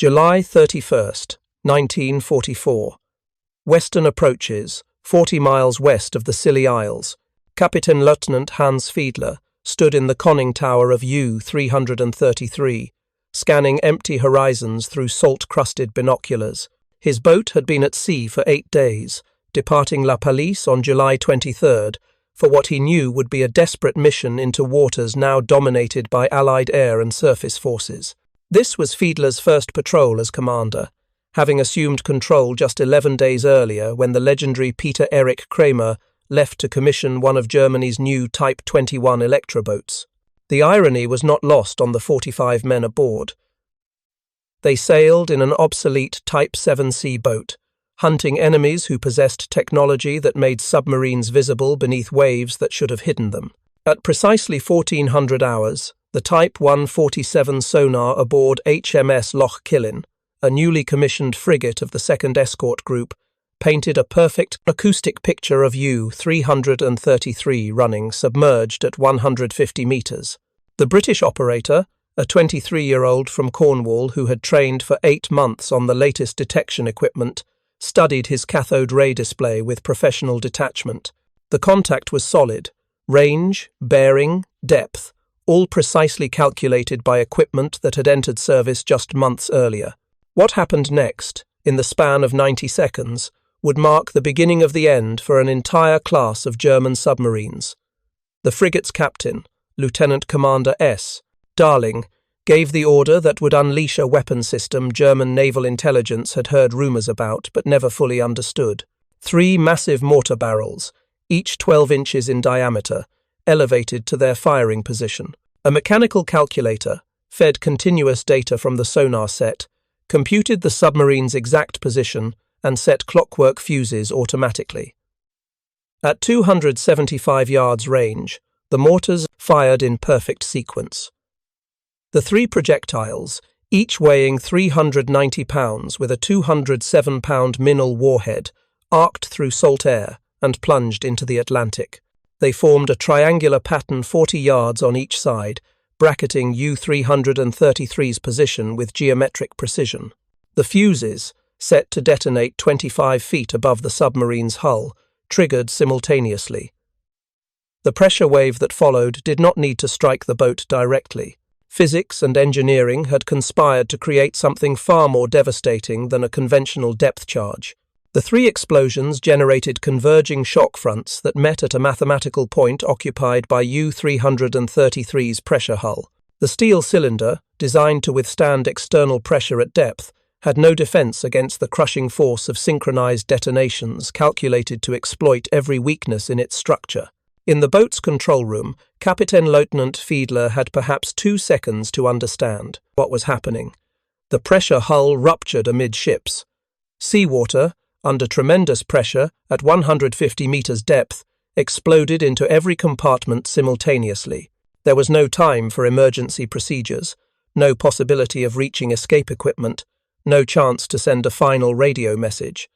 July 31st, 1944. Western approaches, 40 miles west of the Scilly Isles. Kapitänleutnant Hans Fiedler stood in the conning tower of U-333, scanning empty horizons through salt-crusted binoculars. His boat had been at sea for 8 days, departing La Pallice on July 23rd for what he knew would be a desperate mission into waters now dominated by Allied air and surface forces. This was Fiedler's first patrol as commander, having assumed control just 11 days earlier when the legendary Peter Erich Kramer left to commission one of Germany's new Type 21 electroboats. The irony was not lost on the 45 men aboard. They sailed in an obsolete Type 7C boat, hunting enemies who possessed technology that made submarines visible beneath waves that should have hidden them. At precisely 1400 hours, the Type 147 sonar aboard HMS Loch Killin, a newly commissioned frigate of the 2nd Escort Group, painted a perfect acoustic picture of U-333 running submerged at 150 metres. The British operator, a 23-year-old from Cornwall who had trained for 8 months on the latest detection equipment, studied his cathode ray display with professional detachment. The contact was solid. Range, bearing, depth, all precisely calculated by equipment that had entered service just months earlier. What happened next, in the span of 90 seconds, would mark the beginning of the end for an entire class of German submarines. The frigate's captain, Lieutenant Commander S. Darling, gave the order that would unleash a weapon system German naval intelligence had heard rumours about but never fully understood. 3 massive mortar barrels, each 12 inches in diameter, elevated to their firing position. A mechanical calculator, fed continuous data from the sonar set, computed the submarine's exact position and set clockwork fuses automatically. At 275 yards range, the mortars fired in perfect sequence. The 3 projectiles, each weighing 390 pounds with a 207-pound Minnel warhead, arced through salt air and plunged into the Atlantic. They formed a triangular pattern 40 yards on each side, bracketing U-333's position with geometric precision. The fuses, set to detonate 25 feet above the submarine's hull, triggered simultaneously. The pressure wave that followed did not need to strike the boat directly. Physics and engineering had conspired to create something far more devastating than a conventional depth charge. The 3 explosions generated converging shock fronts that met at a mathematical point occupied by U-333's pressure hull. The steel cylinder, designed to withstand external pressure at depth, had no defense against the crushing force of synchronized detonations calculated to exploit every weakness in its structure. In the boat's control room, Kapitänleutnant Fiedler had perhaps 2 seconds to understand what was happening. The pressure hull ruptured amidships. Seawater, under tremendous pressure at 150 meters depth, exploded into every compartment simultaneously. There was no time for emergency procedures, no possibility of reaching escape equipment, no chance to send a final radio message.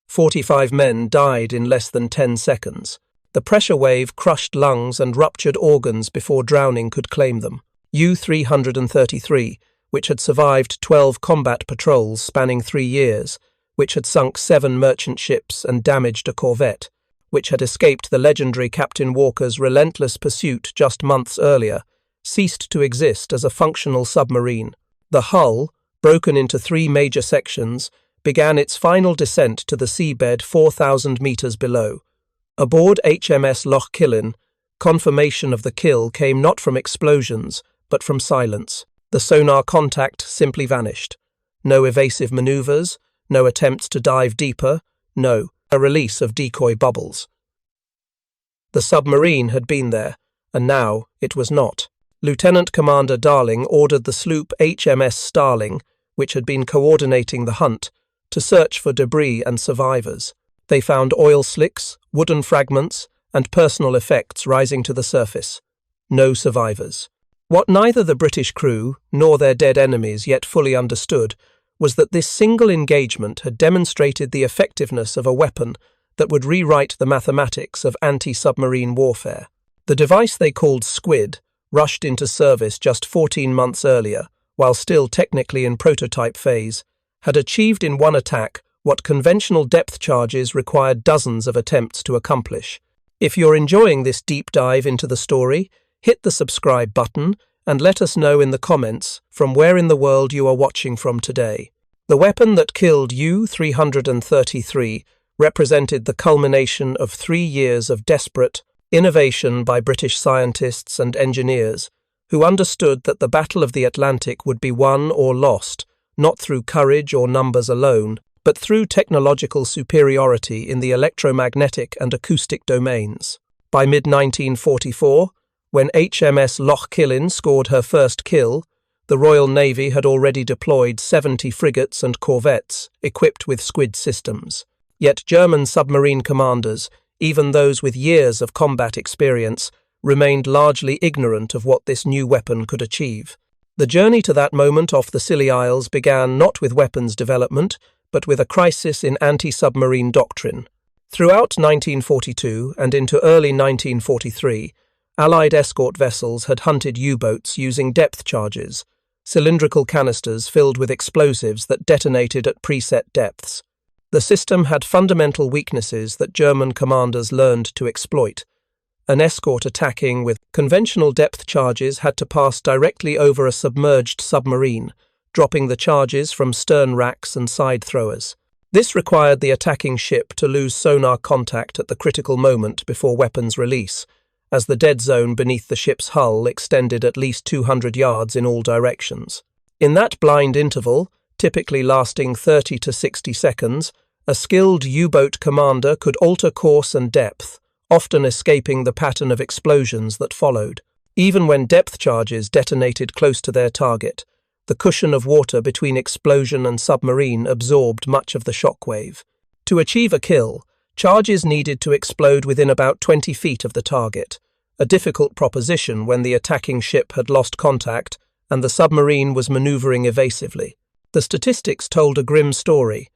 45 men died in less than 10 seconds. The pressure wave crushed lungs and ruptured organs before drowning could claim them. U-333, which had survived 12 combat patrols spanning 3 years, which had sunk 7 merchant ships and damaged a corvette, which had escaped the legendary Captain Walker's relentless pursuit just months earlier, ceased to exist as a functional submarine. The hull, broken into 3 major sections, began its final descent to the seabed 4,000 meters below. Aboard HMS Loch Killin, confirmation of the kill came not from explosions, but from silence. The sonar contact simply vanished. No evasive maneuvers, no attempts to dive deeper, no, a release of decoy bubbles. The submarine had been there, and now it was not. Lieutenant Commander Darling ordered the sloop HMS Starling, which had been coordinating the hunt, to search for debris and survivors. They found oil slicks, wooden fragments, and personal effects rising to the surface. No survivors. What neither the British crew nor their dead enemies yet fully understood was that this single engagement had demonstrated the effectiveness of a weapon that would rewrite the mathematics of anti-submarine warfare. The device they called Squid, rushed into service just 14 months earlier, while still technically in prototype phase, had achieved in one attack what conventional depth charges required dozens of attempts to accomplish. If you're enjoying this deep dive into the story, hit the subscribe button and let us know in the comments from where in the world you are watching from today. The weapon that killed U-333 represented the culmination of 3 years of desperate innovation by British scientists and engineers who understood that the Battle of the Atlantic would be won or lost, not through courage or numbers alone, but through technological superiority in the electromagnetic and acoustic domains. By mid-1944, when HMS Loch Killin scored her first kill, the Royal Navy had already deployed 70 frigates and corvettes equipped with Squid systems. Yet German submarine commanders, even those with years of combat experience, remained largely ignorant of what this new weapon could achieve. The journey to that moment off the Scilly Isles began not with weapons development, but with a crisis in anti-submarine doctrine. Throughout 1942 and into early 1943, Allied escort vessels had hunted U-boats using depth charges, cylindrical canisters filled with explosives that detonated at preset depths. The system had fundamental weaknesses that German commanders learned to exploit. An escort attacking with conventional depth charges had to pass directly over a submerged submarine, dropping the charges from stern racks and side throwers. This required the attacking ship to lose sonar contact at the critical moment before weapons release, as the dead zone beneath the ship's hull extended at least 200 yards in all directions. In that blind interval, typically lasting 30 to 60 seconds, a skilled U-boat commander could alter course and depth, often escaping the pattern of explosions that followed. Even when depth charges detonated close to their target, the cushion of water between explosion and submarine absorbed much of the shockwave. To achieve a kill, charges needed to explode within about 20 feet of the target, a difficult proposition when the attacking ship had lost contact and the submarine was maneuvering evasively. The statistics told a grim story.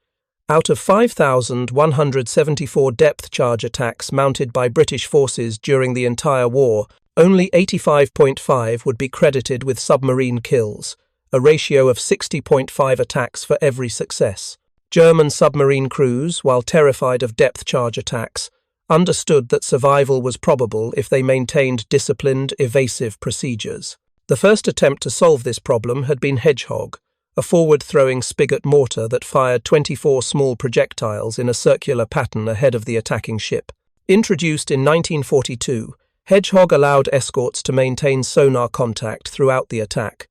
Out of 5,174 depth charge attacks mounted by British forces during the entire war, only 85.5 would be credited with submarine kills, a ratio of 60.5 attacks for every success. German submarine crews, while terrified of depth charge attacks, understood that survival was probable if they maintained disciplined, evasive procedures. The first attempt to solve this problem had been Hedgehog, a forward-throwing spigot mortar that fired 24 small projectiles in a circular pattern ahead of the attacking ship. Introduced in 1942, Hedgehog allowed escorts to maintain sonar contact throughout the attack,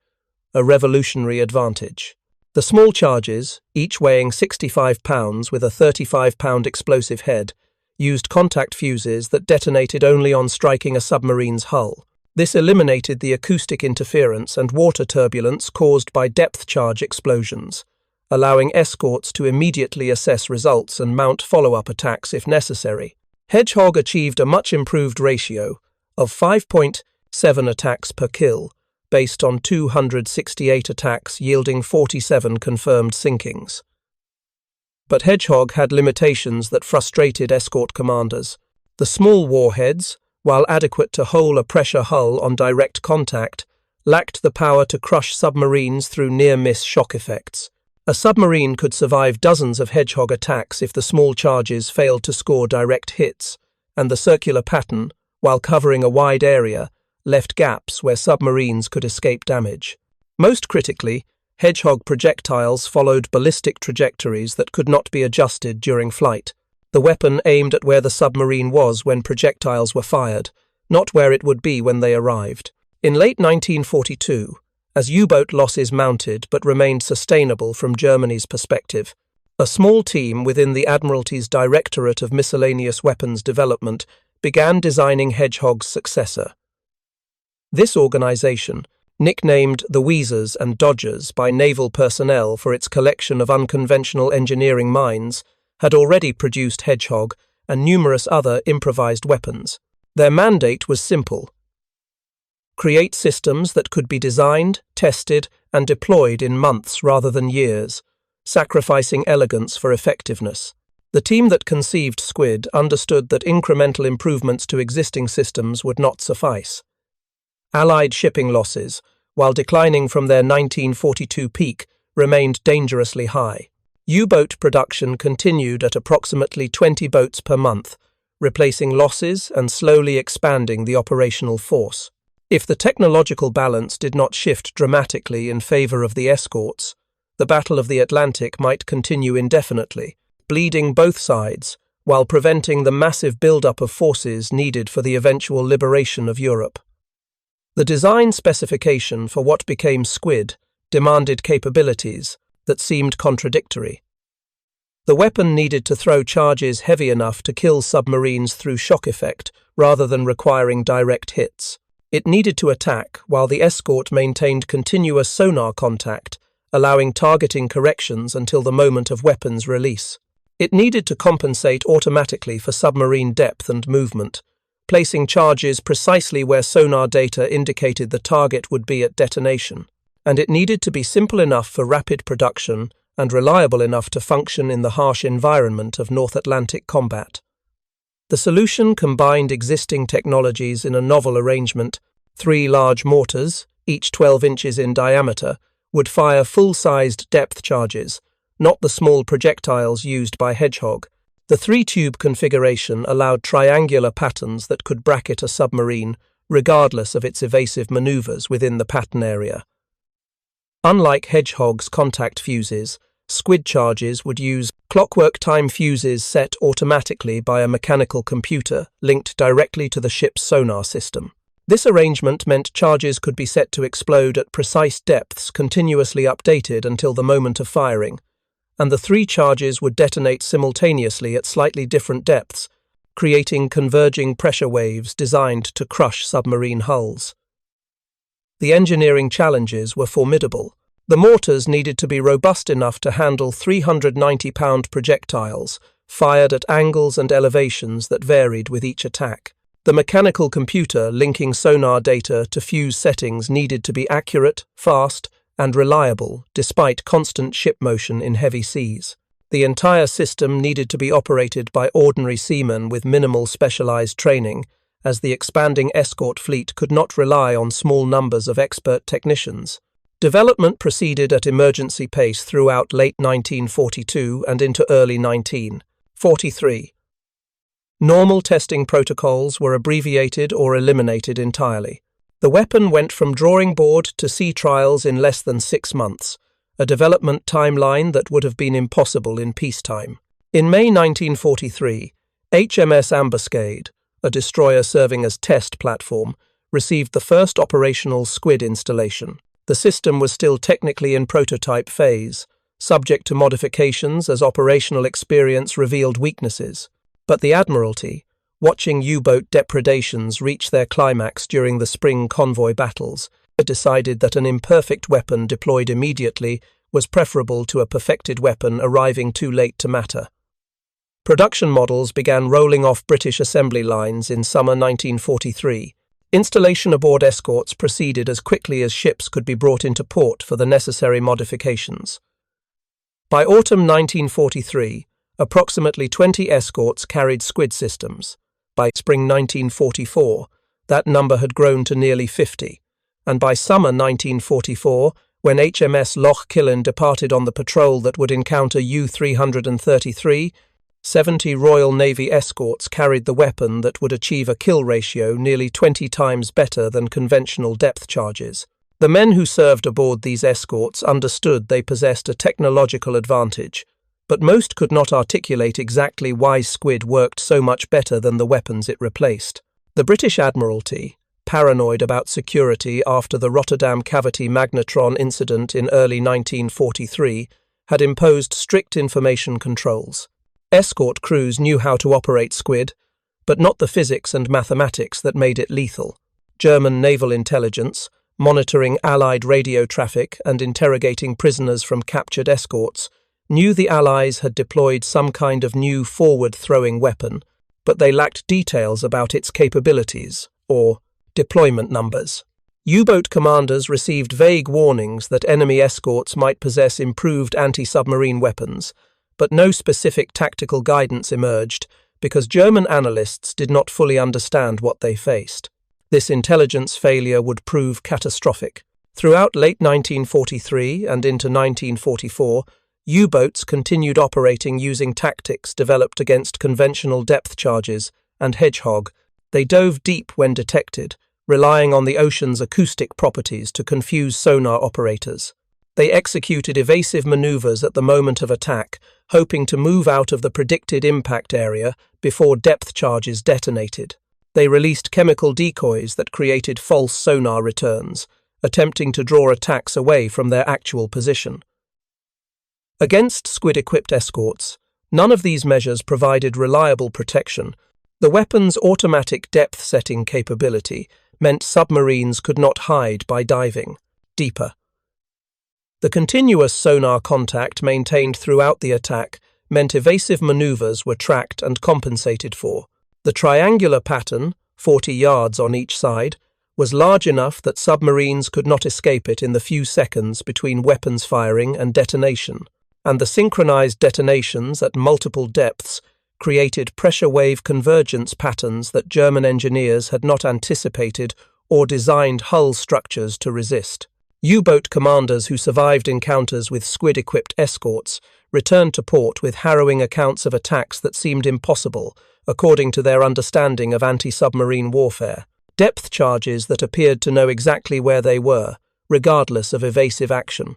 a revolutionary advantage. The small charges, each weighing 65 pounds with a 35-pound explosive head, used contact fuses that detonated only on striking a submarine's hull. This eliminated the acoustic interference and water turbulence caused by depth charge explosions, allowing escorts to immediately assess results and mount follow-up attacks if necessary. Hedgehog achieved a much improved ratio of 5.7 attacks per kill, based on 268 attacks yielding 47 confirmed sinkings. But Hedgehog had limitations that frustrated escort commanders. The small warheads, while adequate to hole a pressure hull on direct contact, lacked the power to crush submarines through near-miss shock effects. A submarine could survive dozens of Hedgehog attacks if the small charges failed to score direct hits, and the circular pattern, while covering a wide area, left gaps where submarines could escape damage. Most critically, Hedgehog projectiles followed ballistic trajectories that could not be adjusted during flight. The weapon aimed at where the submarine was when projectiles were fired, not where it would be when they arrived. In late 1942, as U-boat losses mounted but remained sustainable from Germany's perspective, a small team within the Admiralty's Directorate of Miscellaneous Weapons Development began designing Hedgehog's successor. This organization, nicknamed the Wheezers and Dodgers by naval personnel for its collection of unconventional engineering minds, had already produced Hedgehog and numerous other improvised weapons. Their mandate was simple: create systems that could be designed, tested, and deployed in months rather than years, sacrificing elegance for effectiveness. The team that conceived Squid understood that incremental improvements to existing systems would not suffice. Allied shipping losses, while declining from their 1942 peak, remained dangerously high. U-boat production continued at approximately 20 boats per month, replacing losses and slowly expanding the operational force. If the technological balance did not shift dramatically in favor of the escorts, the Battle of the Atlantic might continue indefinitely, bleeding both sides, while preventing the massive buildup of forces needed for the eventual liberation of Europe. The design specification for what became Squid demanded capabilities that seemed contradictory. The weapon needed to throw charges heavy enough to kill submarines through shock effect rather than requiring direct hits. It needed to attack while the escort maintained continuous sonar contact, allowing targeting corrections until the moment of weapons release. It needed to compensate automatically for submarine depth and movement, placing charges precisely where sonar data indicated the target would be at detonation. And it needed to be simple enough for rapid production and reliable enough to function in the harsh environment of North Atlantic combat. The solution combined existing technologies in a novel arrangement. 3 large mortars, each 12 inches in diameter, would fire full-sized depth charges, not the small projectiles used by Hedgehog. The 3-tube configuration allowed triangular patterns that could bracket a submarine, regardless of its evasive maneuvers within the pattern area. Unlike Hedgehog's contact fuses, Squid charges would use clockwork time fuses set automatically by a mechanical computer linked directly to the ship's sonar system. This arrangement meant charges could be set to explode at precise depths continuously updated until the moment of firing, and the 3 charges would detonate simultaneously at slightly different depths, creating converging pressure waves designed to crush submarine hulls. The engineering challenges were formidable. The mortars needed to be robust enough to handle 390-pound projectiles, fired at angles and elevations that varied with each attack. The mechanical computer linking sonar data to fuse settings needed to be accurate, fast, and reliable, despite constant ship motion in heavy seas. The entire system needed to be operated by ordinary seamen with minimal specialized training, as the expanding escort fleet could not rely on small numbers of expert technicians. Development proceeded at emergency pace throughout late 1942 and into early 1943. Normal testing protocols were abbreviated or eliminated entirely. The weapon went from drawing board to sea trials in less than 6 months, a development timeline that would have been impossible in peacetime. In May 1943, HMS Ambuscade, a destroyer serving as test platform, received the first operational Squid installation. The system was still technically in prototype phase, subject to modifications as operational experience revealed weaknesses. But the Admiralty, watching U-boat depredations reach their climax during the spring convoy battles, decided that an imperfect weapon deployed immediately was preferable to a perfected weapon arriving too late to matter. Production models began rolling off British assembly lines in summer 1943. Installation aboard escorts proceeded as quickly as ships could be brought into port for the necessary modifications. By autumn 1943, approximately 20 escorts carried Squid systems. By spring 1944, that number had grown to nearly 50, and by summer 1944, when HMS Loch Killin departed on the patrol that would encounter U-333, 70 Royal Navy escorts carried the weapon that would achieve a kill ratio nearly 20 times better than conventional depth charges. The men who served aboard these escorts understood they possessed a technological advantage, but most could not articulate exactly why Squid worked so much better than the weapons it replaced. The British Admiralty, paranoid about security after the Rotterdam cavity magnetron incident in early 1943, had imposed strict information controls. Escort crews knew how to operate Squid, but not the physics and mathematics that made it lethal. German naval intelligence, monitoring Allied radio traffic and interrogating prisoners from captured escorts, knew the Allies had deployed some kind of new forward-throwing weapon, but they lacked details about its capabilities, or deployment numbers. U-boat commanders received vague warnings that enemy escorts might possess improved anti-submarine weapons, but no specific tactical guidance emerged because German analysts did not fully understand what they faced. This intelligence failure would prove catastrophic. Throughout late 1943 and into 1944, U-boats continued operating using tactics developed against conventional depth charges and hedgehog. They dove deep when detected, relying on the ocean's acoustic properties to confuse sonar operators. They executed evasive maneuvers at the moment of attack, hoping to move out of the predicted impact area before depth charges detonated. They released chemical decoys that created false sonar returns, attempting to draw attacks away from their actual position. Against Squid-equipped escorts, none of these measures provided reliable protection. The weapon's automatic depth-setting capability meant submarines could not hide by diving deeper. The continuous sonar contact maintained throughout the attack meant evasive maneuvers were tracked and compensated for. The triangular pattern, 40 yards on each side, was large enough that submarines could not escape it in the few seconds between weapons firing and detonation, and the synchronized detonations at multiple depths created pressure wave convergence patterns that German engineers had not anticipated or designed hull structures to resist. U-boat commanders who survived encounters with Squid-equipped escorts returned to port with harrowing accounts of attacks that seemed impossible, according to their understanding of anti-submarine warfare. Depth charges that appeared to know exactly where they were, regardless of evasive action.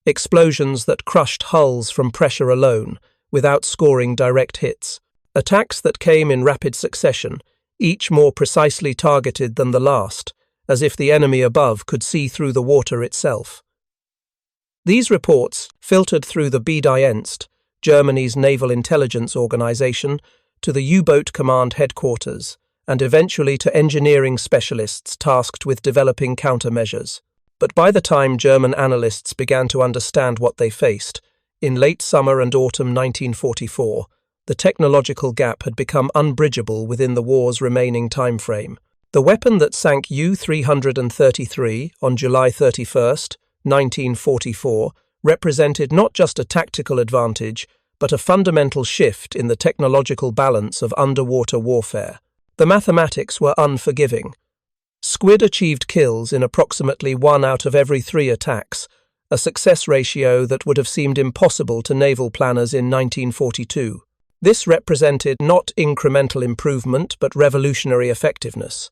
Explosions that crushed hulls from pressure alone, without scoring direct hits. Attacks that came in rapid succession, each more precisely targeted than the last, as if the enemy above could see through the water itself. These reports filtered through the BDIenst, Germany's naval intelligence organization, to the U-boat command headquarters, and eventually to engineering specialists tasked with developing countermeasures. But by the time German analysts began to understand what they faced, in late summer and autumn 1944, the technological gap had become unbridgeable within the war's remaining timeframe. The weapon that sank U-333 on July 31, 1944, represented not just a tactical advantage, but a fundamental shift in the technological balance of underwater warfare. The mathematics were unforgiving. Squid achieved kills in approximately 1 out of every 3 attacks, a success ratio that would have seemed impossible to naval planners in 1942. This represented not incremental improvement but revolutionary effectiveness.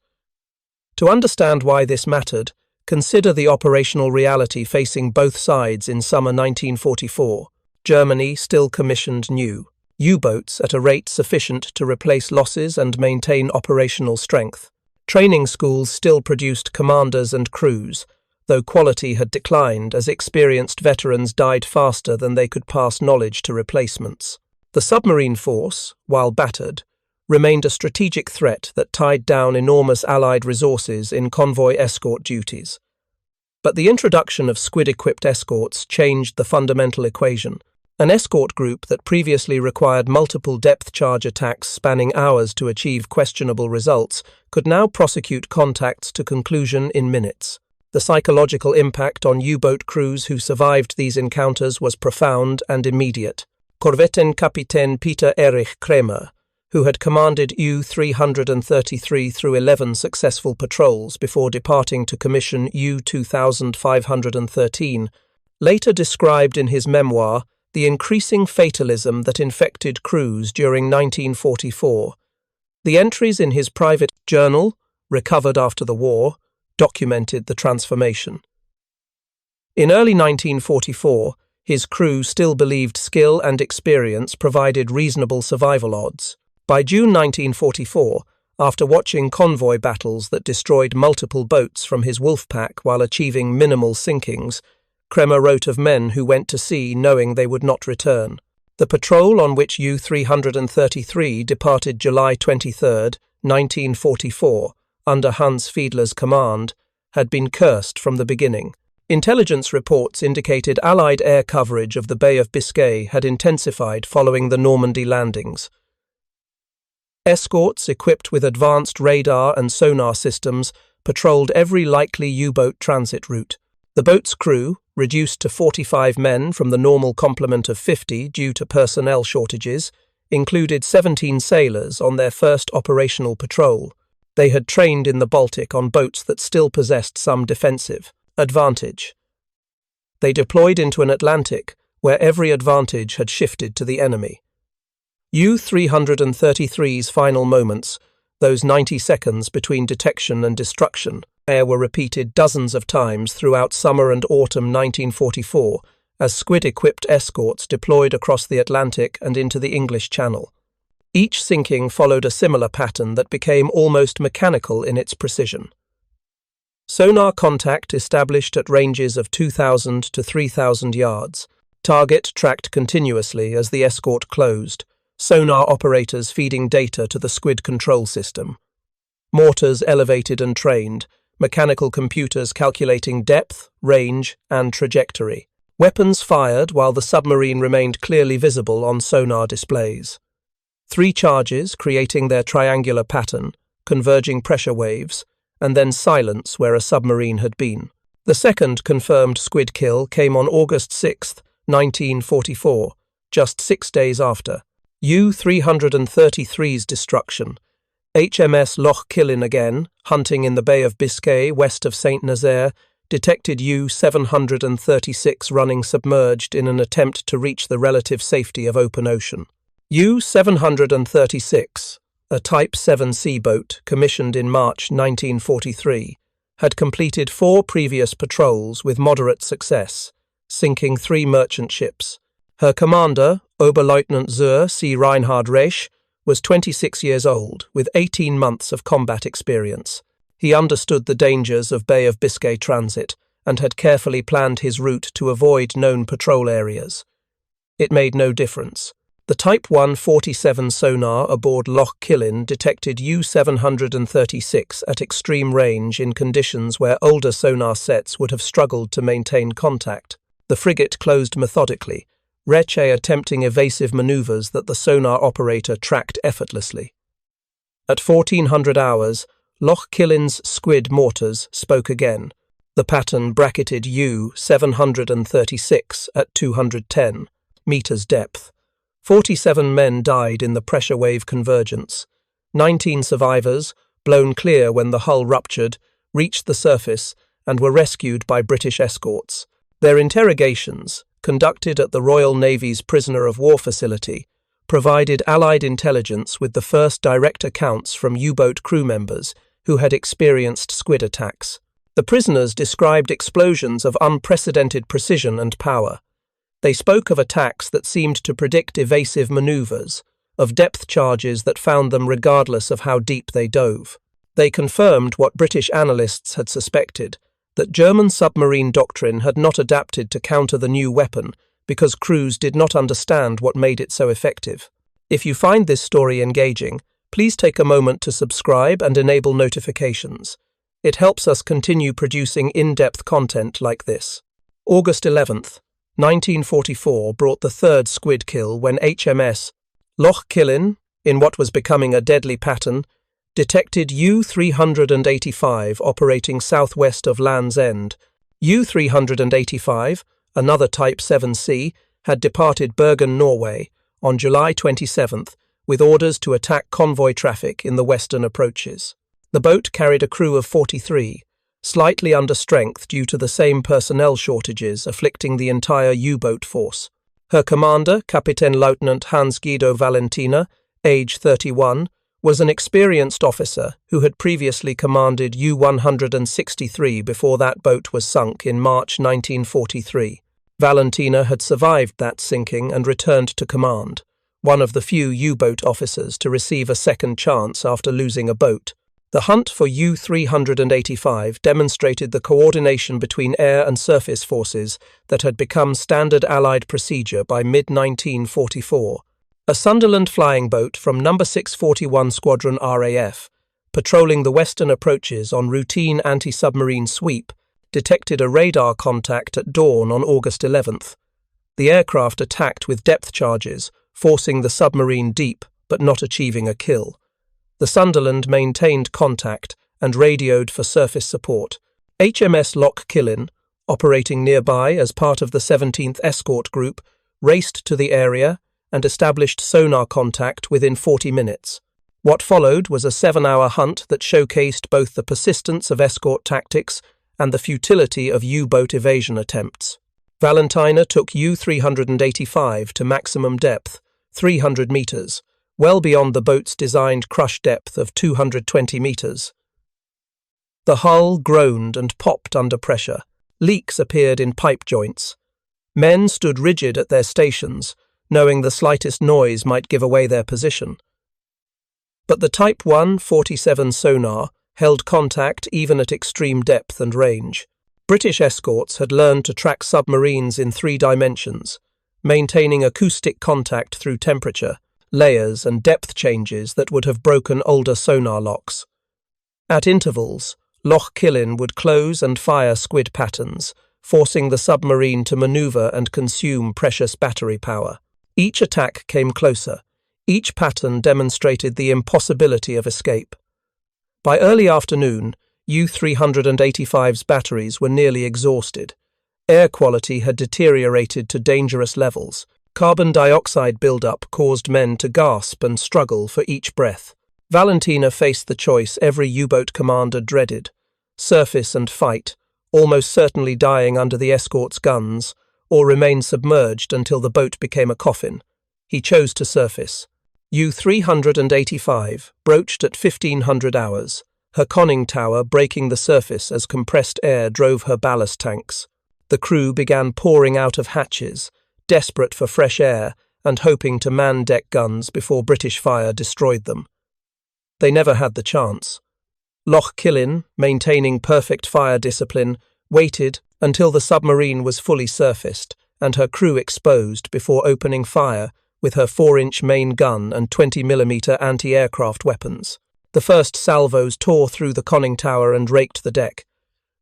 To understand why this mattered, consider the operational reality facing both sides in summer 1944. Germany still commissioned new U-boats at a rate sufficient to replace losses and maintain operational strength. Training schools still produced commanders and crews, though quality had declined as experienced veterans died faster than they could pass knowledge to replacements. The submarine force, while battered, remained a strategic threat that tied down enormous Allied resources in convoy escort duties. But the introduction of Squid-equipped escorts changed the fundamental equation. An escort group that previously required multiple depth charge attacks spanning hours to achieve questionable results could now prosecute contacts to conclusion in minutes. The psychological impact on U-boat crews who survived these encounters was profound and immediate. Kapitän Peter Erich Kremer, who had commanded U-333 through 11 successful patrols before departing to commission U-2513, later described in his memoir the increasing fatalism that infected crews during 1944. The entries in his private journal, recovered after the war, documented the transformation. In early 1944, his crew still believed skill and experience provided reasonable survival odds. By June 1944, after watching convoy battles that destroyed multiple boats from his wolf pack while achieving minimal sinkings, Kremer wrote of men who went to sea knowing they would not return. The patrol on which U-333 departed July 23, 1944, under Hans Fiedler's command, had been cursed from the beginning. Intelligence reports indicated Allied air coverage of the Bay of Biscay had intensified following the Normandy landings. Escorts equipped with advanced radar and sonar systems patrolled every likely U-boat transit route. The boat's crew, reduced to 45 men from the normal complement of 50 due to personnel shortages, included 17 sailors on their first operational patrol. They had trained in the Baltic on boats that still possessed some defensive Advantage. They deployed into an Atlantic where every advantage had shifted to the enemy. U-333's final moments, those 90 seconds between detection and destruction, were repeated dozens of times throughout summer and autumn 1944 as Squid-equipped escorts deployed across the Atlantic and into the English Channel. Each sinking followed a similar pattern that became almost mechanical in its precision. Sonar contact established at ranges of 2,000 to 3,000 yards. Target tracked continuously as the escort closed, sonar operators feeding data to the Squid control system. Mortars elevated and trained, mechanical computers calculating depth, range, and trajectory. Weapons fired while the submarine remained clearly visible on sonar displays. 3 charges creating their triangular pattern, converging pressure waves, and then silence where a submarine had been. The second confirmed Squid kill came on August 6, 1944, just 6 days after. U-333's destruction. HMS Loch Killin again, hunting in the Bay of Biscay west of St. Nazaire, detected U-736 running submerged in an attempt to reach the relative safety of open ocean. U-736, a Type 7C boat commissioned in March 1943, had completed 4 previous patrols with moderate success, sinking 3 merchant ships. Her commander, Oberleutnant Zur C. Reinhard Reisch, was 26 years old, with 18 months of combat experience. He understood the dangers of Bay of Biscay transit and had carefully planned his route to avoid known patrol areas. It made no difference. The Type 147 sonar aboard Loch Killin detected U-736 at extreme range in conditions where older sonar sets would have struggled to maintain contact. The frigate closed methodically, Reisch attempting evasive maneuvers that the sonar operator tracked effortlessly. At 1400 hours, Loch Killin's Squid mortars spoke again. The pattern bracketed U-736 at 210 meters depth. 47 men died in the pressure wave convergence. 19 survivors, blown clear when the hull ruptured, reached the surface and were rescued by British escorts. Their interrogations, conducted at the Royal Navy's prisoner of war facility, provided Allied intelligence with the first direct accounts from U-boat crew members who had experienced Squid attacks. The prisoners described explosions of unprecedented precision and power. They spoke of attacks that seemed to predict evasive maneuvers, of depth charges that found them regardless of how deep they dove. They confirmed what British analysts had suspected, that German submarine doctrine had not adapted to counter the new weapon because crews did not understand what made it so effective. If you find this story engaging, please take a moment to subscribe and enable notifications. It helps us continue producing in-depth content like this. August 11th. 1944 brought the 3rd Squid kill when HMS Loch Killin, in what was becoming a deadly pattern, detected U-385 operating southwest of Land's End. U-385, another Type 7C, had departed Bergen, Norway, on July 27th with orders to attack convoy traffic in the western approaches. The boat carried a crew of 43, slightly under strength due to the same personnel shortages afflicting the entire U-boat force. Her commander, Kapitänleutnant Hans-Guido Valentina, age 31, was an experienced officer who had previously commanded U-163 before that boat was sunk in March 1943. Valentina had survived that sinking and returned to command, one of the few U-boat officers to receive a second chance after losing a boat. The hunt for U-385 demonstrated the coordination between air and surface forces that had become standard Allied procedure by mid-1944. A Sunderland flying boat from No. 641 Squadron RAF, patrolling the western approaches on routine anti-submarine sweep, detected a radar contact at dawn on August 11th. The aircraft attacked with depth charges, forcing the submarine deep but not achieving a kill. The Sunderland maintained contact and radioed for surface support. HMS Loch Killin, operating nearby as part of the 17th Escort Group, raced to the area and established sonar contact within 40 minutes. What followed was a 7-hour hunt that showcased both the persistence of escort tactics and the futility of U-boat evasion attempts. Valentina took U-385 to maximum depth, 300 meters, well beyond the boat's designed crush depth of 220 meters. The hull groaned and popped under pressure. Leaks appeared in pipe joints. Men stood rigid at their stations, knowing the slightest noise might give away their position. But the Type 147 sonar held contact even at extreme depth and range. British escorts had learned to track submarines in 3 dimensions, maintaining acoustic contact through temperature, layers and depth changes that would have broken older sonar locks. At intervals, Loch Killin would close and fire squid patterns, forcing the submarine to maneuver and consume precious battery power. Each attack came closer. Each pattern demonstrated the impossibility of escape. By early afternoon, U-385's batteries were nearly exhausted. Air quality had deteriorated to dangerous levels. Carbon dioxide buildup caused men to gasp and struggle for each breath. Valentina faced the choice every U-boat commander dreaded: surface and fight, almost certainly dying under the escort's guns, or remain submerged until the boat became a coffin. He chose to surface. U-385 broached at 1500 hours, her conning tower breaking the surface as compressed air drove her ballast tanks. The crew began pouring out of hatches, desperate for fresh air and hoping to man deck guns before British fire destroyed them. They never had the chance. Loch Killin, maintaining perfect fire discipline, waited until the submarine was fully surfaced and her crew exposed before opening fire with her 4-inch main gun and 20mm anti-aircraft weapons. The first salvos tore through the conning tower and raked the deck.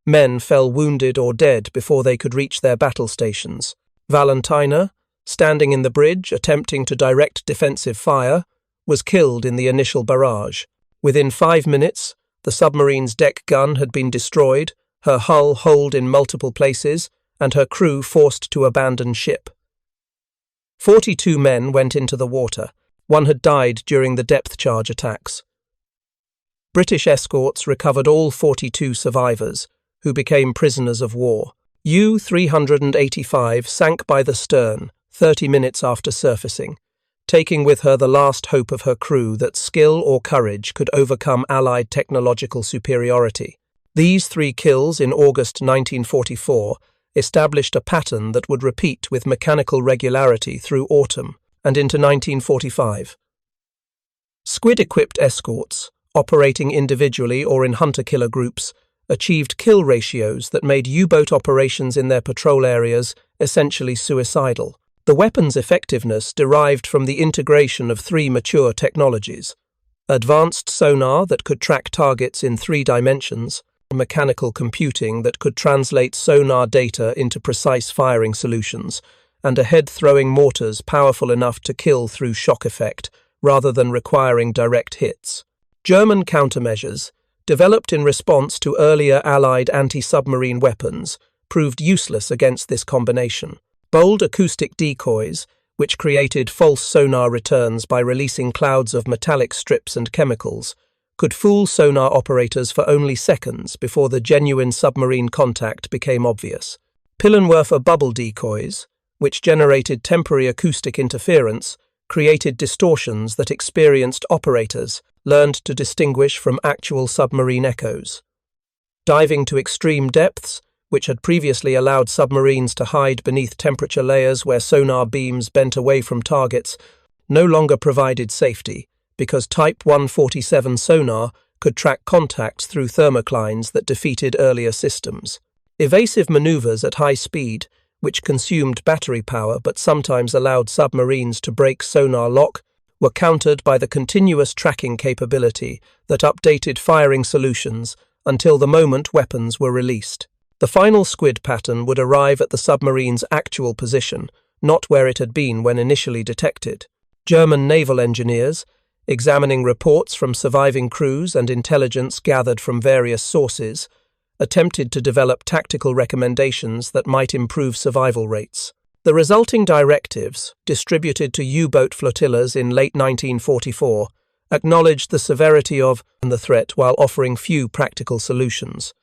Men fell wounded or dead before they could reach their battle stations. Valentina, standing in the bridge attempting to direct defensive fire, was killed in the initial barrage. Within 5 minutes, the submarine's deck gun had been destroyed, her hull holed in multiple places, and her crew forced to abandon ship. 42 men went into the water. One had died during the depth charge attacks. British escorts recovered all 42 survivors, who became prisoners of war. U-385 sank by the stern 30 minutes after surfacing, taking with her the last hope of her crew that skill or courage could overcome Allied technological superiority. These 3 kills in August 1944 established a pattern that would repeat with mechanical regularity through autumn and into 1945. Squid-equipped escorts, operating individually or in hunter-killer groups, achieved kill ratios that made U-boat operations in their patrol areas essentially suicidal. The weapon's effectiveness derived from the integration of 3 mature technologies: advanced sonar that could track targets in 3 dimensions, mechanical computing that could translate sonar data into precise firing solutions, and a head-throwing mortars powerful enough to kill through shock effect rather than requiring direct hits. German countermeasures, developed in response to earlier Allied anti-submarine weapons, proved useless against this combination. Bold acoustic decoys, which created false sonar returns by releasing clouds of metallic strips and chemicals, could fool sonar operators for only seconds before the genuine submarine contact became obvious. Pillenwerfer bubble decoys, which generated temporary acoustic interference, created distortions that experienced operators learned to distinguish from actual submarine echoes. Diving to extreme depths, which had previously allowed submarines to hide beneath temperature layers where sonar beams bent away from targets, no longer provided safety, because Type 147 sonar could track contacts through thermoclines that defeated earlier systems. Evasive maneuvers at high speed, which consumed battery power but sometimes allowed submarines to break sonar lock, were countered by the continuous tracking capability that updated firing solutions until the moment weapons were released. The final squid pattern would arrive at the submarine's actual position, not where it had been when initially detected. German naval engineers, examining reports from surviving crews and intelligence gathered from various sources, attempted to develop tactical recommendations that might improve survival rates. The resulting directives, distributed to U-boat flotillas in late 1944, acknowledged the severity of the threat while offering few practical solutions.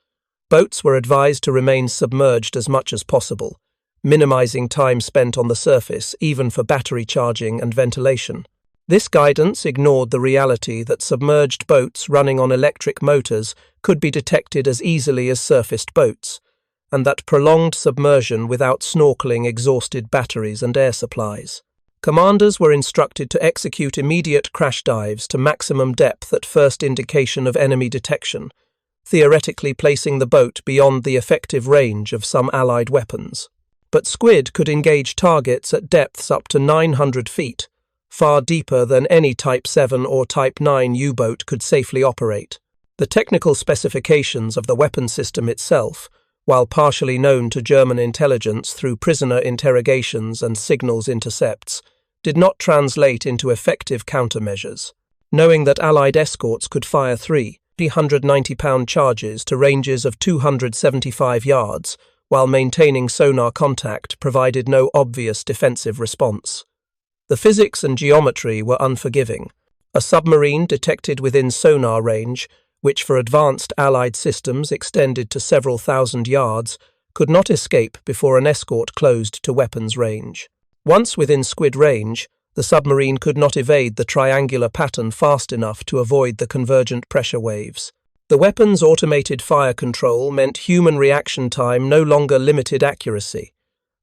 Boats were advised to remain submerged as much as possible, minimizing time spent on the surface, even for battery charging and ventilation. This guidance ignored the reality that submerged boats running on electric motors could be detected as easily as surfaced boats, and that prolonged submersion without snorkeling exhausted batteries and air supplies. Commanders were instructed to execute immediate crash dives to maximum depth at first indication of enemy detection, theoretically placing the boat beyond the effective range of some Allied weapons. But Squid could engage targets at depths up to 900 feet, far deeper than any Type 7 or Type 9 U-boat could safely operate. The technical specifications of the weapon system itself, while partially known to German intelligence through prisoner interrogations and signals intercepts, did not translate into effective countermeasures. Knowing that Allied escorts could fire 390-pound charges to ranges of 275 yards, while maintaining sonar contact provided no obvious defensive response. The physics and geometry were unforgiving. A submarine detected within sonar range, which for advanced Allied systems extended to several thousand yards, could not escape before an escort closed to weapons range. Once within Squid range, the submarine could not evade the triangular pattern fast enough to avoid the convergent pressure waves. The weapon's automated fire control meant human reaction time no longer limited accuracy.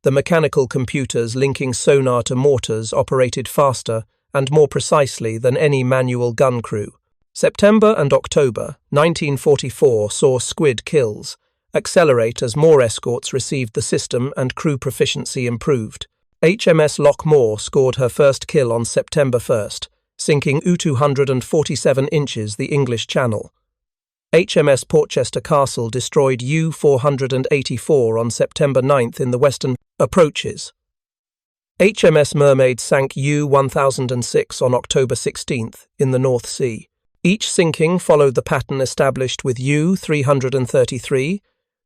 The mechanical computers linking sonar to mortars operated faster and more precisely than any manual gun crew. September and October 1944 saw Squid kills accelerate as more escorts received the system and crew proficiency improved. HMS Loch Killin scored her first kill on September 1st, sinking 247 inches the English Channel. HMS Portchester Castle destroyed U-484 on September 9th in the western approaches. HMS Mermaid sank U-1006 on October 16th in the North Sea. Each sinking followed the pattern established with U-333,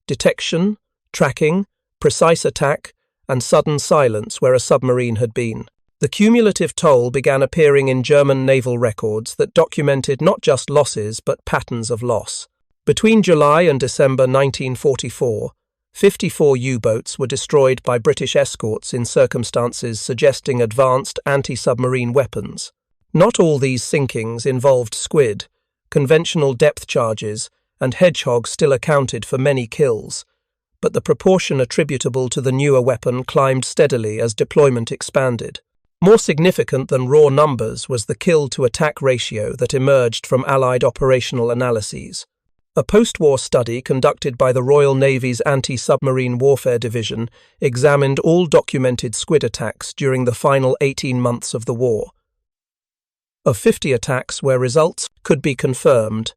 detection, tracking, precise attack, and sudden silence where a submarine had been. The cumulative toll began appearing in German naval records that documented not just losses but patterns of loss. Between July and December 1944, 54 U-boats were destroyed by British escorts in circumstances suggesting advanced anti-submarine weapons. Not all these sinkings involved Squid. Conventional depth charges and Hedgehog still accounted for many kills, but the proportion attributable to the newer weapon climbed steadily as deployment expanded. More significant than raw numbers was the kill-to-attack ratio that emerged from Allied operational analyses. A post-war study conducted by the Royal Navy's Anti-Submarine Warfare Division examined all documented Squid attacks during the final 18 months of the war. Of 50 attacks where results could be confirmed,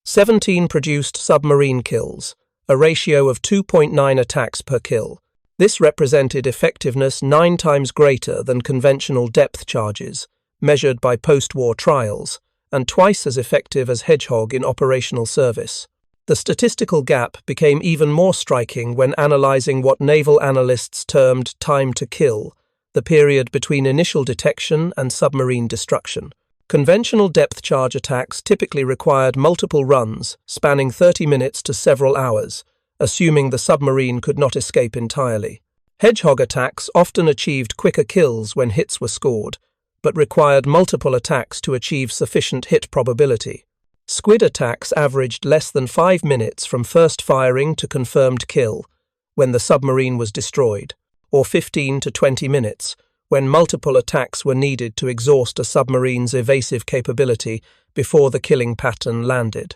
17 produced submarine kills, a ratio of 2.9 attacks per kill. This represented effectiveness 9 times greater than conventional depth charges, measured by post-war trials, and twice as effective as Hedgehog in operational service. The statistical gap became even more striking when analyzing what naval analysts termed time to kill, the period between initial detection and submarine destruction. Conventional depth charge attacks typically required multiple runs, spanning 30 minutes to several hours, assuming the submarine could not escape entirely. Hedgehog attacks often achieved quicker kills when hits were scored, but required multiple attacks to achieve sufficient hit probability. Squid attacks averaged less than 5 minutes from first firing to confirmed kill, when the submarine was destroyed, or 15 to 20 minutes, when multiple attacks were needed to exhaust a submarine's evasive capability before the killing pattern landed.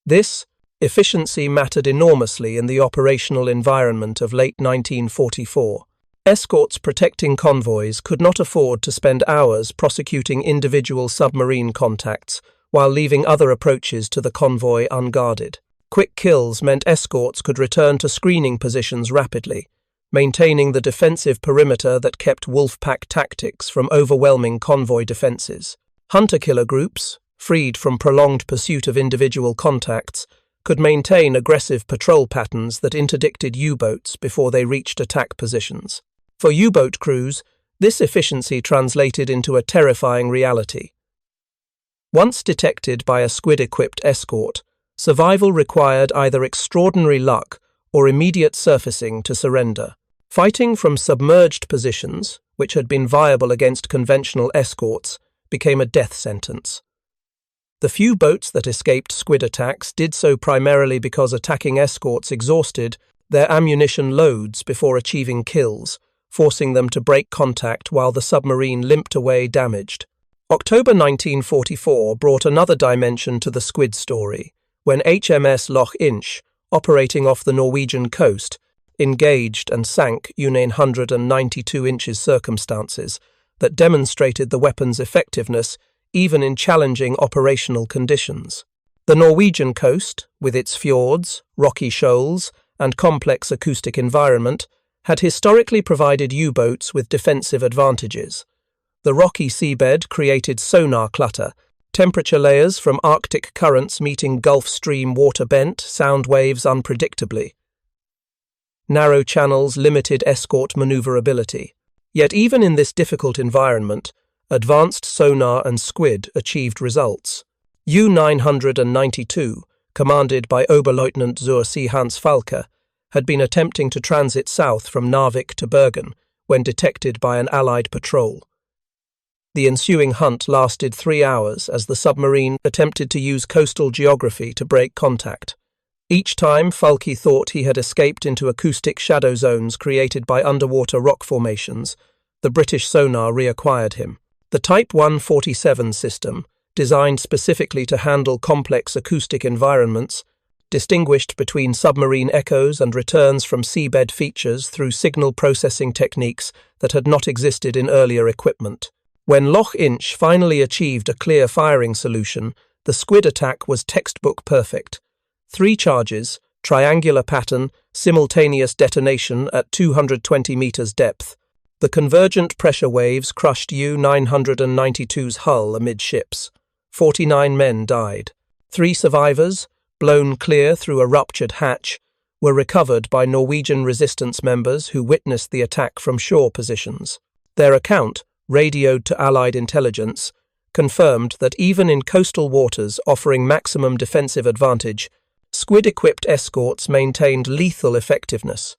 This efficiency mattered enormously in the operational environment of late 1944. Escorts protecting convoys could not afford to spend hours prosecuting individual submarine contacts while leaving other approaches to the convoy unguarded. Quick kills meant escorts could return to screening positions rapidly, maintaining the defensive perimeter that kept wolf-pack tactics from overwhelming convoy defenses. Hunter-killer groups, freed from prolonged pursuit of individual contacts, could maintain aggressive patrol patterns that interdicted U-boats before they reached attack positions. For U-boat crews, this efficiency translated into a terrifying reality. Once detected by a Squid-equipped escort, Survival required either extraordinary luck or immediate surfacing to surrender. Fighting from submerged positions, which had been viable against conventional escorts, became a death sentence. The few boats that escaped Squid attacks did so primarily because attacking escorts exhausted their ammunition loads before achieving kills, forcing them to break contact while the submarine limped away damaged. October 1944 brought another dimension to the Squid story, when HMS Loch Killin, operating off the Norwegian coast, engaged and sank 192 inches circumstances that demonstrated the weapon's effectiveness even in challenging operational conditions. The Norwegian coast, with its fjords, rocky shoals, and complex acoustic environment, had historically provided U-boats with defensive advantages. The rocky seabed created sonar clutter, temperature layers from Arctic currents meeting Gulf Stream water bent sound waves unpredictably. Narrow channels limited escort maneuverability. Yet even in this difficult environment, advanced sonar and Squid achieved results. U-992, commanded by Oberleutnant zur See Hans Falke, had been attempting to transit south from Narvik to Bergen when detected by an Allied patrol. The ensuing hunt lasted 3 hours as the submarine attempted to use coastal geography to break contact. Each time, Falke thought he had escaped into acoustic shadow zones created by underwater rock formations. The British sonar reacquired him. The Type 147 system, designed specifically to handle complex acoustic environments, distinguished between submarine echoes and returns from seabed features through signal processing techniques that had not existed in earlier equipment. When Loch Killin finally achieved a clear firing solution, the Squid attack was textbook perfect. 3 charges, triangular pattern, simultaneous detonation at 220 meters depth. The convergent pressure waves crushed U-992's hull amidships. 49 men died. 3 survivors, blown clear through a ruptured hatch, were recovered by Norwegian resistance members who witnessed the attack from shore positions. Their account, radioed to Allied intelligence, confirmed that even in coastal waters offering maximum defensive advantage, Squid-equipped escorts maintained lethal effectiveness.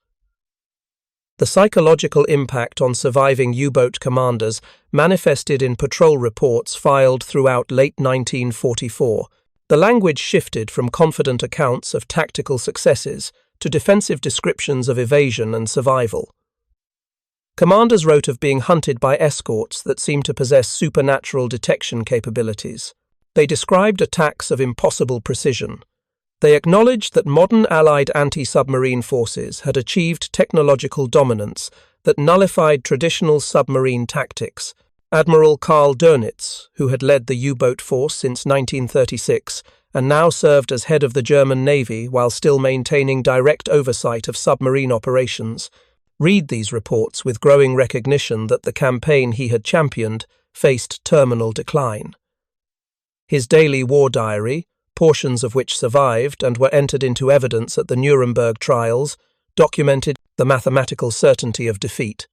The psychological impact on surviving U-boat commanders manifested in patrol reports filed throughout late 1944. The language shifted from confident accounts of tactical successes to defensive descriptions of evasion and survival. Commanders wrote of being hunted by escorts that seemed to possess supernatural detection capabilities. They described attacks of impossible precision. They acknowledged that modern Allied anti-submarine forces had achieved technological dominance that nullified traditional submarine tactics. Admiral Karl Dönitz, who had led the U-boat force since 1936 and now served as head of the German Navy while still maintaining direct oversight of submarine operations, read these reports with growing recognition that the campaign he had championed faced terminal decline. His daily war diary, portions of which survived and were entered into evidence at the Nuremberg trials, documented the mathematical certainty of defeat.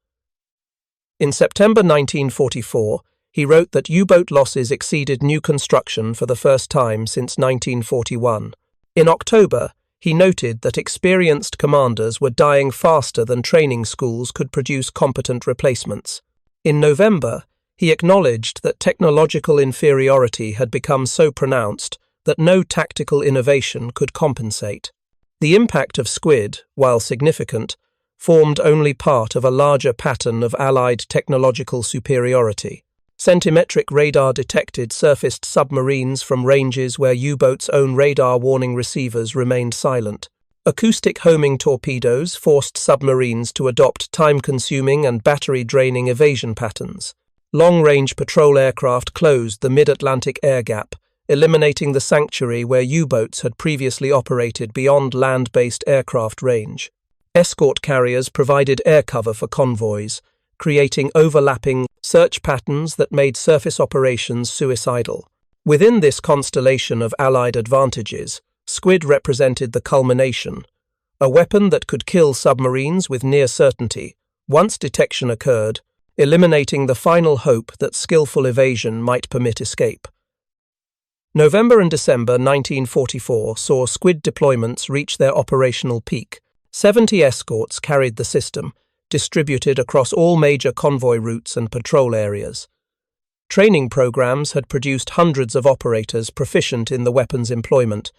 In September 1944, he wrote that U-boat losses exceeded new construction for the first time since 1941. In October, he noted that experienced commanders were dying faster than training schools could produce competent replacements. In November, he acknowledged that technological inferiority had become so pronounced that no tactical innovation could compensate. The impact of Squid, while significant, formed only part of a larger pattern of Allied technological superiority. Centimetric radar detected surfaced submarines from ranges where U-boats' own radar warning receivers remained silent. Acoustic homing torpedoes forced submarines to adopt time-consuming and battery-draining evasion patterns. Long-range patrol aircraft closed the mid-Atlantic air gap, eliminating the sanctuary where U-boats had previously operated beyond land-based aircraft range. Escort carriers provided air cover for convoys, creating overlapping search patterns that made surface operations suicidal. Within this constellation of Allied advantages, Squid represented the culmination, a weapon that could kill submarines with near certainty, once detection occurred, eliminating the final hope that skillful evasion might permit escape. November and December 1944 saw Squid deployments reach their operational peak. 70 escorts carried the system, distributed across all major convoy routes and patrol areas. Training programs had produced hundreds of operators proficient in the weapon's employment.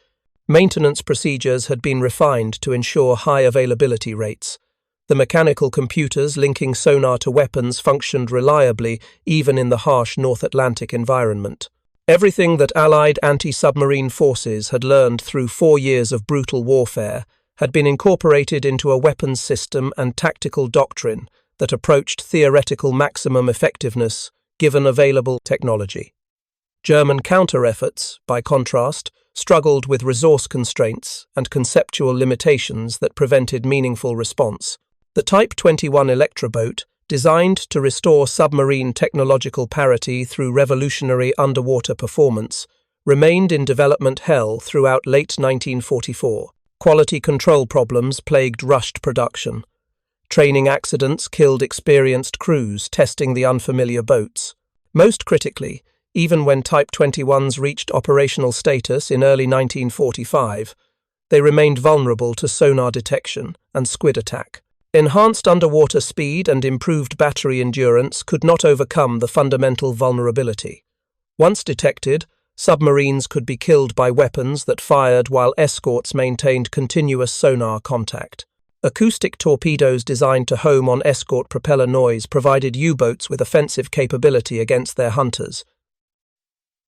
Maintenance procedures had been refined to ensure high availability rates. The mechanical computers linking sonar to weapons functioned reliably even in the harsh North Atlantic environment. Everything that Allied anti-submarine forces had learned through 4 years of brutal warfare had been incorporated into a weapons system and tactical doctrine that approached theoretical maximum effectiveness given available technology. German counter-efforts, by contrast, struggled with resource constraints and conceptual limitations that prevented meaningful response. The Type 21 Electroboat, designed to restore submarine technological parity through revolutionary underwater performance, remained in development hell throughout late 1944. Quality control problems plagued rushed production. Training accidents killed experienced crews testing the unfamiliar boats. Most critically, even when Type 21s reached operational status in early 1945, they remained vulnerable to sonar detection and squid attack. Enhanced underwater speed and improved battery endurance could not overcome the fundamental vulnerability. Once detected, submarines could be killed by weapons that fired while escorts maintained continuous sonar contact. Acoustic torpedoes designed to home on escort propeller noise provided U-boats with offensive capability against their hunters.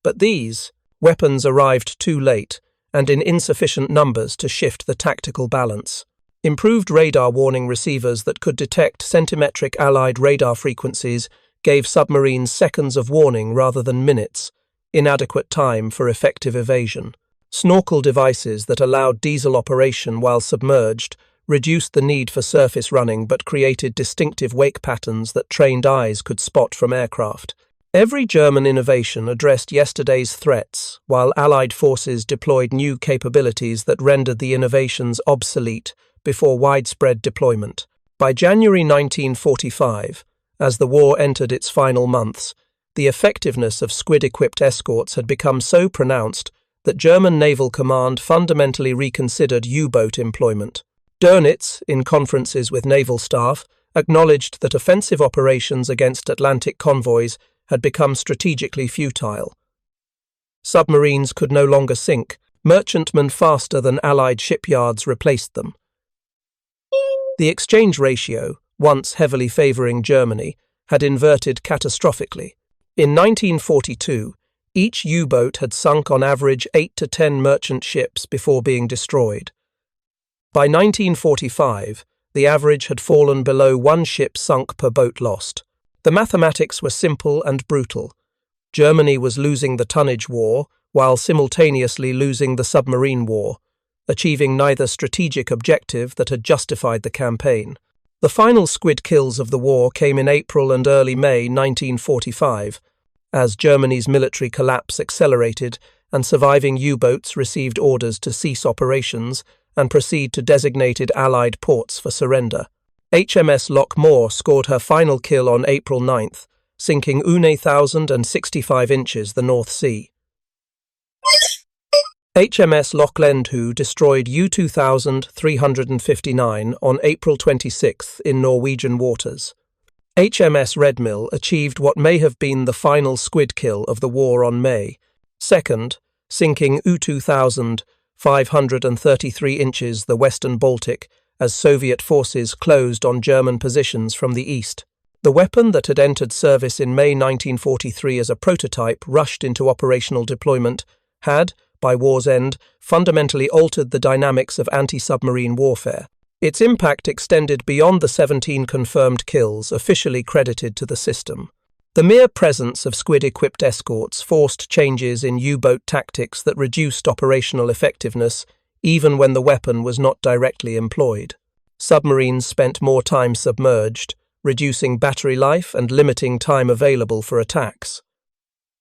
But these weapons arrived too late and in insufficient numbers to shift the tactical balance. Improved radar warning receivers that could detect centimetric Allied radar frequencies gave submarines seconds of warning rather than minutes, inadequate time for effective evasion. Snorkel devices that allowed diesel operation while submerged reduced the need for surface running but created distinctive wake patterns that trained eyes could spot from aircraft. Every German innovation addressed yesterday's threats, while Allied forces deployed new capabilities that rendered the innovations obsolete before widespread deployment. By January 1945, as the war entered its final months, the effectiveness of Squid-equipped escorts had become so pronounced that German Naval Command fundamentally reconsidered U-boat employment. Dönitz, in conferences with naval staff, acknowledged that offensive operations against Atlantic convoys had become strategically futile. Submarines could no longer sink. Merchantmen faster than Allied shipyards replaced them. The exchange ratio, once heavily favouring Germany, had inverted catastrophically. In 1942, each U-boat had sunk on average 8 to 10 merchant ships before being destroyed. By 1945, the average had fallen below 1 ship sunk per boat lost. The mathematics were simple and brutal. Germany was losing the tonnage war while simultaneously losing the submarine war, achieving neither strategic objective that had justified the campaign. The final Squid kills of the war came in April and early May 1945, as Germany's military collapse accelerated and surviving U-boats received orders to cease operations and proceed to designated Allied ports for surrender. HMS Loch scored her final kill on April 9th, sinking 1,065 inches the North Sea. HMS Loch Killin destroyed U-2359 on April 26 in Norwegian waters. HMS Redmill achieved what may have been the final Squid kill of the war on May 2nd, sinking U-2533 inches the western Baltic as Soviet forces closed on German positions from the east. The weapon that had entered service in May 1943 as a prototype rushed into operational deployment had, by war's end, fundamentally altered the dynamics of anti-submarine warfare. Its impact extended beyond the 17 confirmed kills officially credited to the system. The mere presence of Squid-equipped escorts forced changes in U-boat tactics that reduced operational effectiveness even when the weapon was not directly employed. Submarines spent more time submerged, reducing battery life and limiting time available for attacks.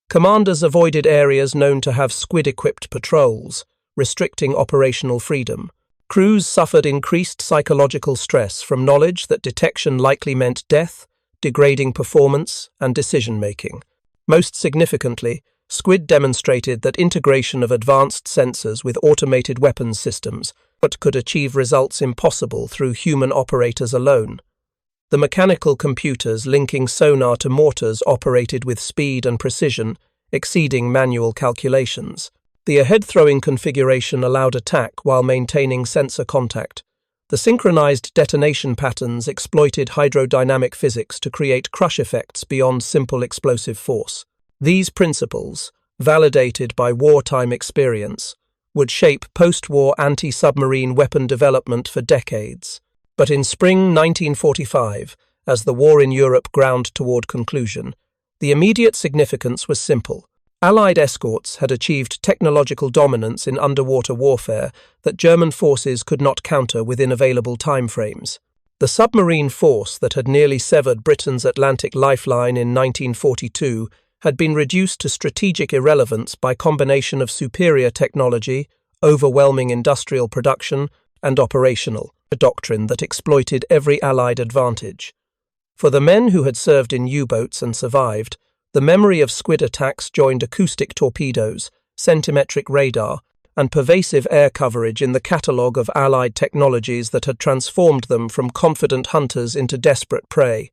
Commanders avoided areas known to have Squid-equipped patrols, restricting operational freedom. Crews suffered increased psychological stress from knowledge that detection likely meant death, degrading performance, and decision-making. Most significantly, Squid demonstrated that integration of advanced sensors with automated weapons systems could achieve results impossible through human operators alone. The mechanical computers linking sonar to mortars operated with speed and precision, exceeding manual calculations. The ahead-throwing configuration allowed attack while maintaining sensor contact. The synchronized detonation patterns exploited hydrodynamic physics to create crush effects beyond simple explosive force. These principles, validated by wartime experience, would shape post-war anti-submarine weapon development for decades. But in spring 1945, as the war in Europe ground toward conclusion, the immediate significance was simple. Allied escorts had achieved technological dominance in underwater warfare that German forces could not counter within available timeframes. The submarine force that had nearly severed Britain's Atlantic lifeline in 1942 had been reduced to strategic irrelevance by combination of superior technology, overwhelming industrial production, and operational doctrine that exploited every Allied advantage. For the men who had served in U-boats and survived, the memory of Squid attacks joined acoustic torpedoes, centimetric radar, and pervasive air coverage in the catalogue of Allied technologies that had transformed them from confident hunters into desperate prey.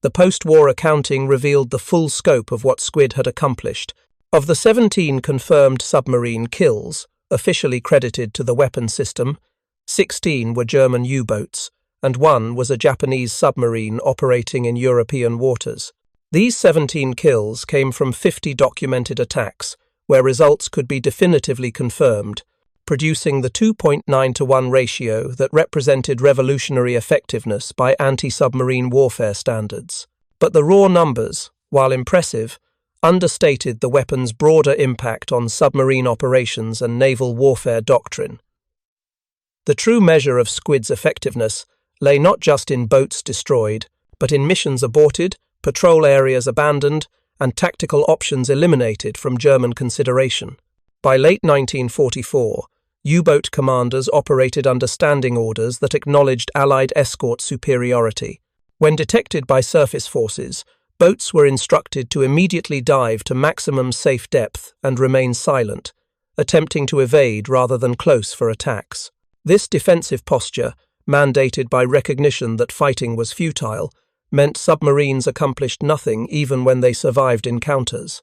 The post-war accounting revealed the full scope of what Squid had accomplished. Of the 17 confirmed submarine kills, officially credited to the weapon system, 16 were German U-boats, and 1 was a Japanese submarine operating in European waters. These 17 kills came from 50 documented attacks, where results could be definitively confirmed, producing the 2.9-to-1 ratio that represented revolutionary effectiveness by anti-submarine warfare standards. But the raw numbers, while impressive, understated the weapon's broader impact on submarine operations and naval warfare doctrine. The true measure of Squid's effectiveness lay not just in boats destroyed, but in missions aborted, patrol areas abandoned, and tactical options eliminated from German consideration. By late 1944, U-boat commanders operated under standing orders that acknowledged Allied escort superiority. When detected by surface forces, boats were instructed to immediately dive to maximum safe depth and remain silent, attempting to evade rather than close for attacks. This defensive posture, mandated by recognition that fighting was futile, meant submarines accomplished nothing even when they survived encounters.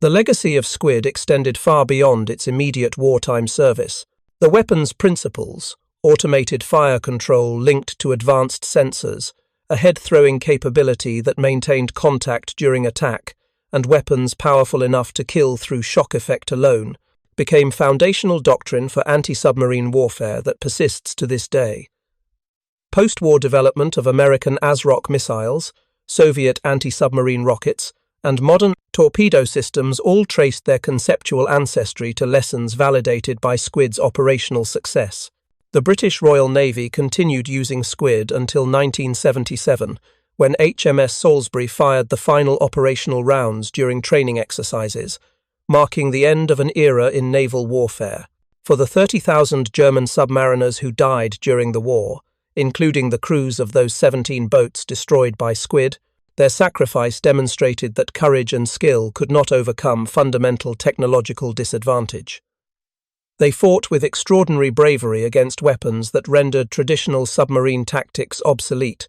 The legacy of Squid extended far beyond its immediate wartime service. The weapon's principles, automated fire control linked to advanced sensors, a head-throwing capability that maintained contact during attack, and weapons powerful enough to kill through shock effect alone, became foundational doctrine for anti-submarine warfare that persists to this day. Post-war development of American ASROC missiles, Soviet anti-submarine rockets, and modern torpedo systems all traced their conceptual ancestry to lessons validated by Squid's operational success. The British Royal Navy continued using Squid until 1977, when HMS Salisbury fired the final operational rounds during training exercises, marking the end of an era in naval warfare. For the 30,000 German submariners who died during the war, including the crews of those 17 boats destroyed by Squid, their sacrifice demonstrated that courage and skill could not overcome fundamental technological disadvantage. They fought with extraordinary bravery against weapons that rendered traditional submarine tactics obsolete,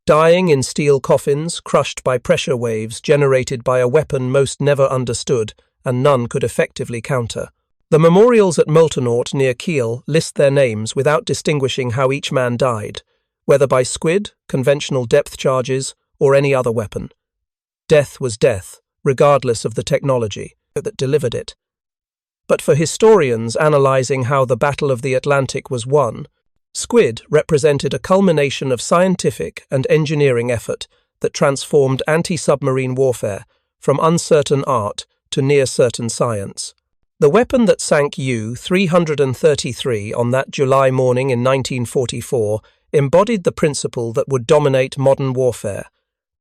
dying in steel coffins crushed by pressure waves generated by a weapon most never understood and none could effectively counter. The memorials at Multenoort near Kiel list their names without distinguishing how each man died, whether by Squid, conventional depth charges, or any other weapon. Death was death, regardless of the technology that delivered it. But for historians analysing how the Battle of the Atlantic was won, Squid represented a culmination of scientific and engineering effort that transformed anti-submarine warfare from uncertain art to near-certain science. The weapon that sank U-333 on that July morning in 1944 embodied the principle that would dominate modern warfare: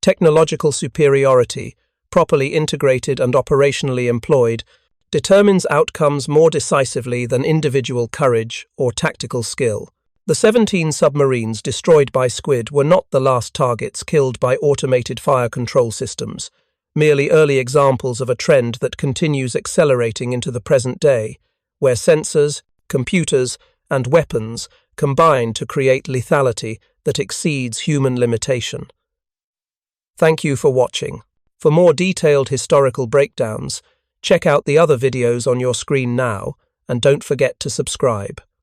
technological superiority, properly integrated and operationally employed, determines outcomes more decisively than individual courage or tactical skill. The 17 submarines destroyed by Squid were not the last targets killed by automated fire control systems. merely early examples of a trend that continues accelerating into the present day, where sensors, computers, and weapons combine to create lethality that exceeds human limitation. Thank you for watching. For more detailed historical breakdowns, check out the other videos on your screen now, and don't forget to subscribe.